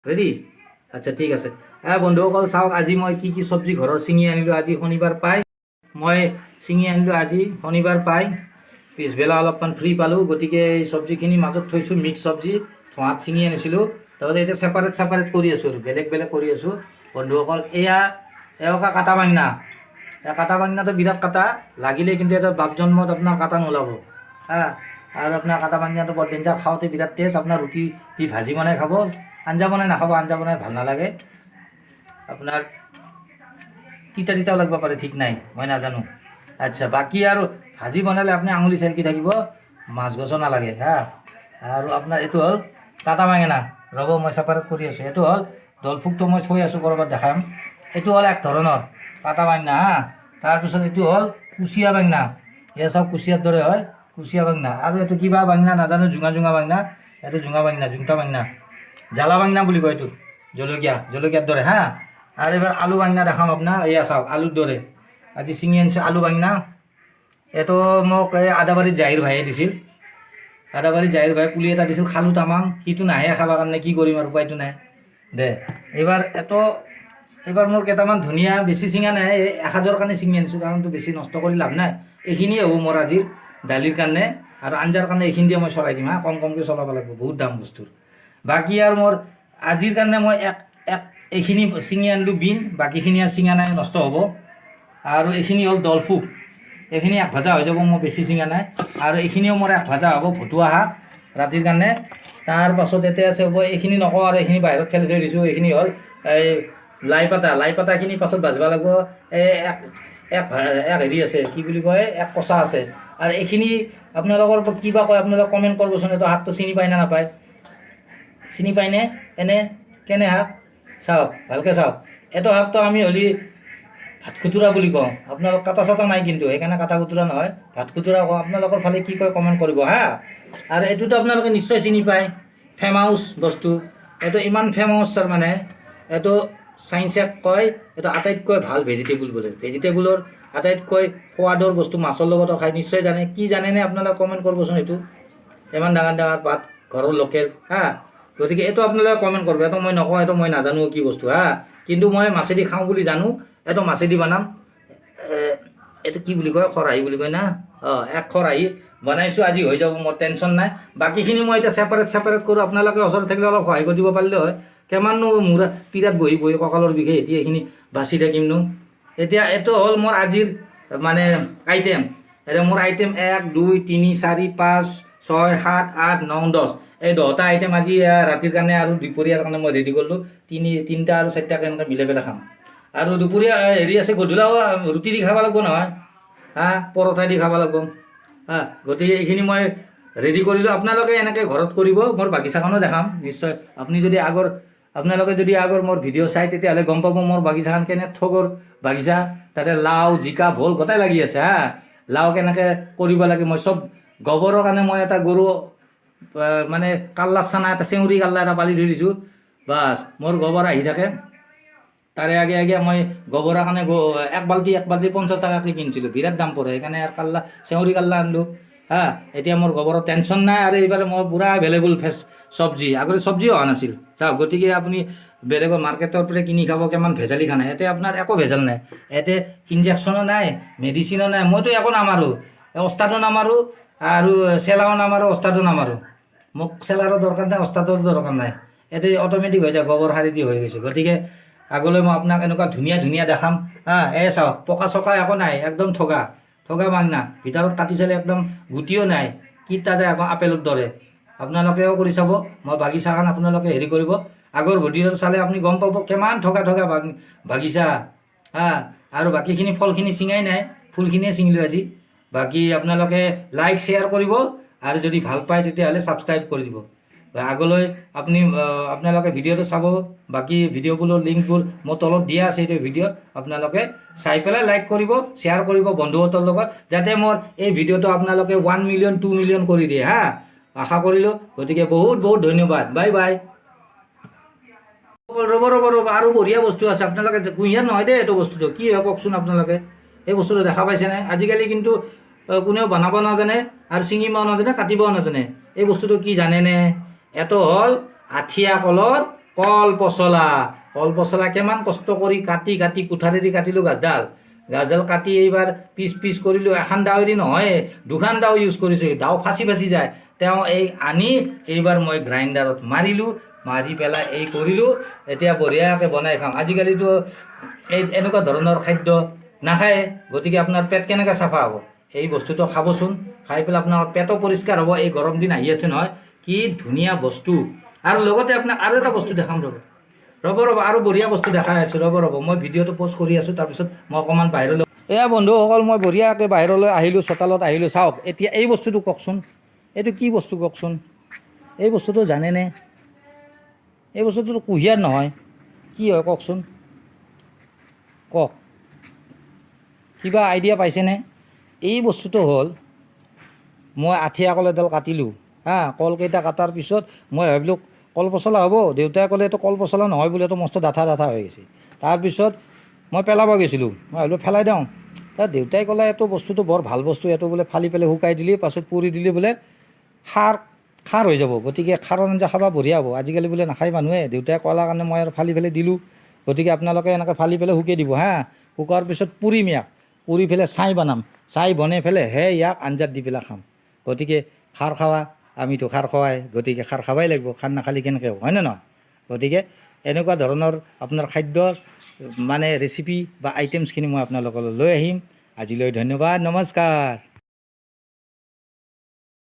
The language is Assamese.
ৰেডি? আচ্ছা ঠিক আছে। বন্ধুসকল চাওক, আজি মই কি কি চব্জি ঘৰৰ ছিঙি আনিলোঁ। আজি শনিবাৰ পাই মই ছিঙি আনিলোঁ, আজি শনিবাৰ পাই পিছবেলা অলপমান ফ্ৰী পালোঁ, গতিকে এই চব্জিখিনি মাজত থৈছোঁ। মিক্স চব্জি ধোঁৱাত ছিঙি আনিছিলোঁ, তাৰপাছত এতিয়া ছেপাৰেট কৰি আছোঁ আৰু বেলেগ বেলেগ কৰি আছোঁ। বন্ধুসকল এওঁকা কাটা বাংনা, কাটা বাংনাটো বিৰাট কাটা লাগিলে, কিন্তু এটা বাপ জন্মত আপোনাৰ কাটা নোলাব আৰু আপোনাৰ কাটা বাংনাটো বৰ ডেঞ্জাৰ, খাওঁতে বিৰাট টেষ্ট। আপোনাৰ ৰুটি দি ভাজি বনাই খাব, আঞ্জা বনাই নাখাব, আঞ্জা বনাই ভাল নালাগে। আপোনাৰ তিতাও লাগিব পাৰে, ঠিক নাই, মই নাজানো। আচ্ছা, বাকী আৰু ভাজি বনালে আপুনি আঙুলি চেলকি থাকিব, মাছ গছো নালাগে আৰু আপোনাৰ এইটো হ'ল কাটা বেঙেনা। ৰ'ব মই ছেপাৰেট কৰি আছোঁ। এইটো হ'ল দলফুকটো মই থৈ আছোঁ, ক'ৰবাত দেখাম। এইটো হ'ল এক ধৰণৰ কাটা বেঙেনা তাৰপিছত এইটো হ'ল কুচিয়া বেঙেনা। এয়া চব কুচিয়াৰ দৰে হয়, কুচিয়া বেঙেনা। আৰু এইটো কিবা বেঙেনা নাজানো, জোঙা বেঙেনা। এইটো জোঙা বেঙেনা, জোংটা বেঙেনা, জ্বালা বেঙেনা বুলি কয় এইটো, জলকীয়াৰ দৰে আৰু এবাৰ আলু বেঙেনা দেখাম আপোনাক। এয়া চাওক, আলুৰ দৰে আজি ছিঙি আনিছোঁ আলু বেঙেনা। এইটো মোক এই আদাবাৰীত জাহিৰ ভাইয়ে দিছিল। আদাবাৰীত জাহিৰ ভাই পুলি এটা দিছিল, খালোঁ তামাম। সিটো নাহে খাবৰ কাৰণে, কি কৰিম আৰু, উপায়টো নাই। এইবাৰ মোৰ কেইটামান ধুনীয়া, বেছি ছিঙা নাই, এসাঁজৰ কাৰণে ছিঙি আনিছোঁ, কাৰণটো বেছি নষ্ট কৰি লাভ নাই। এইখিনিয়ে হ'ব মোৰ আজিৰ দালিৰ কাৰণে, আৰু আঞ্জাৰ কাৰণে এইখিনি দিয়ে মই চলাই দিম কমকৈ চলাব লাগিব, বহুত দাম বস্তুৰ। বাকী আৰু মোৰ আজিৰ কাৰণে মই এইখিনি ছিঙি আনিলোঁ বিন, বাকীখিনি আৰু ছিঙা নাই, নষ্ট হ'ব। আৰু এইখিনি হ'ল দলফুক, এইখিনি এক ভাজা হৈ যাব, মই বেছি ছিঙা নাই। আৰু এইখিনিও মোৰ এক ভাজা হ'ব, ভতুৱা শাক ৰাতিৰ কাৰণে। তাৰ পাছত এতিয়া আছে হ'ব, এইখিনি নকওঁ আৰু, এইখিনি বাহিৰত ফেলাই থৈ দিছোঁ। এইখিনি হ'ল এই লাই পাতাখিনি পাছত ভাজিব লাগিব। এক হেৰি আছে, কি বুলি কয়, এক কচা আছে। আৰু এইখিনি আপোনালোকৰ কিবা কয়, আপোনালোকে কমেণ্ট কৰিবচোন। এইটো শাকটো চিনি পায় নে নাপায়, চিনি পায়নে? কেনে শাক চাওক, ভালকৈ চাওক। এইটো শাকটো আমি হ'লি ভাত খুতুৰা বুলি কওঁ, আপোনালোক কাটা চাটা নাই কিন্তু, সেইকাৰণে কাটা খুতুৰা নহয়, ভাত খুতুৰা কওঁ। আপোনালোকৰ ফালে কি কয় কমেণ্ট কৰিব আৰু এইটোতো আপোনালোকে নিশ্চয় চিনি পায়, ফেমাউচ বস্তু। এইটো ইমান ফেমাউচ তাৰমানে, এইটো চাইন্সে কয় এইটো আটাইতকৈ ভাল ভেজিটেবল বোলে। ভেজিটেবলৰ আটাইতকৈ সোৱাদৰ বস্তু, মাছৰ লগতো খায়, নিশ্চয় জানে। কি জানেনে আপোনালোকে কমেণ্ট কৰিবচোন। এইটো ইমান ডাঙৰ পাত, ঘৰৰ লোকেল গতিকে এইটো আপোনালোকে কমেণ্ট কৰিব। এইটো মই নকওঁ, এইটো মই নাজানো কি বস্তু কিন্তু মই মাছেদি খাওঁ বুলি জানো। এইটো মাছেদি বনাম। এইটো কি বুলি কয়, খৰাহি বুলি কয় না? এক খৰাহি বনাইছোঁ, আজি হৈ যাব, মোৰ টেনশ্যন নাই। বাকীখিনি মই এতিয়া ছেপাৰেট কৰোঁ। আপোনালোকে ওচৰত থাকিলে অলপ সহায় কৰি দিব পাৰিলে হয়। কিমাননো মূৰা পীৰাত বহি কঁকালৰ বিষে এতিয়া এইখিনি বাচি থাকিমনো। এতিয়া এইটো হ'ল মোৰ আজিৰ মানে আইটেম। এতিয়া মোৰ আইটেম 1 2 3 4 5 6 7 8 9 10, এই 10টা আইটেম আজি ৰাতিৰ কাৰণে আৰু দুপৰীয়াৰ কাৰণে মই ৰেডি কৰিলোঁ। 3টা আৰু 4টাকৈ এনেকৈ মিলাই পেলাই খাম। আৰু দুপৰীয়া হেৰি আছে, গধূলাও ৰুটি দি খাব লাগিব নহয়, পৰঠা দি খাব লাগিব। গতিকে এইখিনি মই ৰেডি কৰিলোঁ। আপোনালোকে এনেকৈ ঘৰত কৰিব। মোৰ বাগিচাখনো দেখাম নিশ্চয়। আপোনালোকে যদি আগৰ মোৰ ভিডিঅ' চাই, তেতিয়াহ'লে গম পাব মোৰ বাগিচাখন কেনে ঠগৰ বাগিচা। তাতে লাও, জিকা, ভোল গোটাই লাগি আছে লাও কেনেকৈ কৰিব লাগে, মই চব গোবৰৰ কাৰণে মই এটা গৰু মানে কাল্লাৰ চানা এটা, চেউৰী কাল্লা এটা পালি থৈ দিছোঁ। বাছ, মোৰ গোবৰ আহি থাকে। তাৰে আগে মই গোবৰৰ কাৰণে এক বাল্টি 50 টকাকৈ কিনিছিলোঁ, বিৰাট দাম পৰে। সেইকাৰণে চেউৰী কাল্লা আনিলোঁ। এতিয়া মোৰ গোবৰৰ টেনশ্যন নাই। আৰু এইবাৰ মোৰ পূৰা এভেইলেবল চব্জি, আগতে চব্জিও অহা নাছিল চাওক। গতিকে আপুনি বেলেগৰ মাৰ্কেটৰ পৰা কিনি খাব, কিমান ভেজালি খানা। ইয়াতে আপোনাৰ একো ভেজাল নাই, ইয়াতে ইনজেকশ্যনো নাই, মেডিচিনো নাই। মইতো একো নামাৰোঁ, ওস্তাদো নামাৰোঁ, আৰু চেলাও নামাৰোঁ, ওস্তাদো নামাৰোঁ। মোক চেলাৰো দৰকাৰ নাই, ওস্তাদৰো দৰকাৰ নাই। ইয়াতে অট'মেটিক হৈ যায়, গোবৰ সাৰি দি হৈ গৈছে। গতিকে আগলৈ মই আপোনাক এনেকুৱা ধুনীয়া দেখাম। এই চাওক, পকা চকা একো নাই, একদম ঠগা বাংনা। ভিতৰত কাটি চালে একদম গুটিও নাই, কিটা যায় আকৌ আপেলৰ দৰে। আপোনালোকেও কৰি চাব। মই বাগিচাখন আপোনালোকে হেৰি কৰিব, আগৰ ভিডিঅ'ত চালে আপুনি গম পাব কিমান ঠগা বাগিচা। আৰু বাকীখিনি ফলখিনি ছিঙাই নাই, ফুলখিনিয়ে ছিঙিলোঁ আজি। বাকী আপোনালোকে লাইক শ্বেয়াৰ কৰিব, আৰু যদি ভাল পায় তেতিয়াহ'লে ছাবস্ক্ৰাইব কৰি দিব। আগলৈ আপোনালোকে ভিডিঅ'টো চাব। বাকী ভিডিঅ'বোৰৰ লিংকবোৰ মোৰ তলত দিয়া আছে, এইটো ভিডিঅ'ত আপোনালোকে চাই পেলাই লাইক কৰিব, শ্বেয়াৰ কৰিব বন্ধুহঁতৰ লগত, যাতে মোৰ এই ভিডিঅ'টো আপোনালোকে 1 মিলিয়ন 2 মিলিয়ন কৰি দিয়ে আশা কৰিলোঁ। গতিকে বহুত ধন্যবাদ। Bye bye. ৰ'ব, আৰু বঢ়িয়া বস্তু আছে। আপোনালোকে কুঁহিয়াৰ নহয় দেই, এইটো বস্তুটো কি হয় কওকচোন। আপোনালোকে এই বস্তুটো দেখা পাইছেনে? আজিকালি কিন্তু কোনেও বনাব নাজানে, আৰু ছিঙিব নাজানে, কাটিবও নাজানে। এই বস্তুটো কি জানেনে? এইটো হ'ল আঠিয়া কলৰ কল পচলা কিমান কষ্ট কৰি কাটি কুঠাৰেদি কাটিলোঁ গাছডাল কাটি এইবাৰ পিচ কৰিলোঁ। এখন দাৱেদি নহয়, দুখন দাও ইউজ কৰিছোঁ। দাও ফাঁচি যায়। তেওঁ এই আনি এইবাৰ মই গ্ৰাইণ্ডাৰত মাৰি পেলাই এই কৰিলোঁ। এতিয়া বঢ়িয়াকৈ বনাই খাম। আজিকালিতো এই এনেকুৱা ধৰণৰ খাদ্য নাখায়, গতিকে আপোনাৰ পেট কেনেকৈ চাফা হ'ব? এই বস্তুটো খাবচোন, খাই পেলাই আপোনাৰ পেটো পৰিষ্কাৰ হ'ব। এই গৰম দিন আহি আছে নহয়, কি ধুনীয়া বস্তু। আৰু লগতে আপোনাক আৰু এটা বস্তু দেখাম ৰ'ব আৰু বঢ়িয়া বস্তু দেখাই আছোঁ। ৰ'ব মই ভিডিঅ'টো প'ষ্ট কৰি আছোঁ, তাৰপিছত মই অকণমান বাহিৰলৈ এয়া বন্ধুসকল, মই বঢ়িয়াকৈ বাহিৰলৈ আহিলোঁ, চোতালত আহিলোঁ। চাওক এতিয়া এই বস্তুটো কওকচোন, এইটো কি বস্তু কওকচোন? এই বস্তুটো জানেনে? এই বস্তুটো কুঁহিয়াৰ নহয়, কি হয় কওকচোন? কওক, কিবা আইডিয়া পাইছেনে? এই বস্তুটো হ'ল, মই আঠিয়া কল এডাল কাটিলোঁ কলকেইটা কাটাৰ পিছত মই ভাবিলোঁ কল পচলা হ'ব। দেউতাই ক'লে এইটো কল পচলা নহয় বোলে, এইটো মস্ত ডাঠা হৈ গৈছে। তাৰপিছত মই পেলাব গৈছিলোঁ, মই ভাবিলোঁ পেলাই দিওঁ। দেউতাই ক'লে এইটো বস্তুটো বৰ ভাল বস্তু, এইটো বোলে ফালি পেলাই শুকাই দিলে, পাছত পুৰি দিলে বোলে খাৰ হৈ যাব। গতিকে খাৰৰ আঞ্জা খাব বঢ়িয়া হ'ব। আজিকালি বোলে নাখায় মানুহে। দেউতাই ক'লা কাৰণে মই আৰু ফালি পেলাই দিলোঁ। গতিকে আপোনালোকে এনেকৈ ফালি পেলাই শুকাই দিব শুকোৱাৰ পিছত পুৰি পেলাই ছাই বনাম। ছাই বনাই পেলাইহে ইয়াক আঞ্জাত দি পেলাই খাম। গতিকে খাৰ খাৱা, আমিতো খাৰ খোৱাই, গতিকে খাৰ খাবই লাগিব। খাৰ নাখালে কেনেকৈ হ'ব, হয়নে নহয়? গতিকে এনেকুৱা ধৰণৰ আপোনাৰ খাদ্যৰ মানে ৰেচিপি বা আইটেমছখিনি মই আপোনালোকলৈ লৈ আহিম। আজিলৈ ধন্যবাদ, নমস্কাৰ।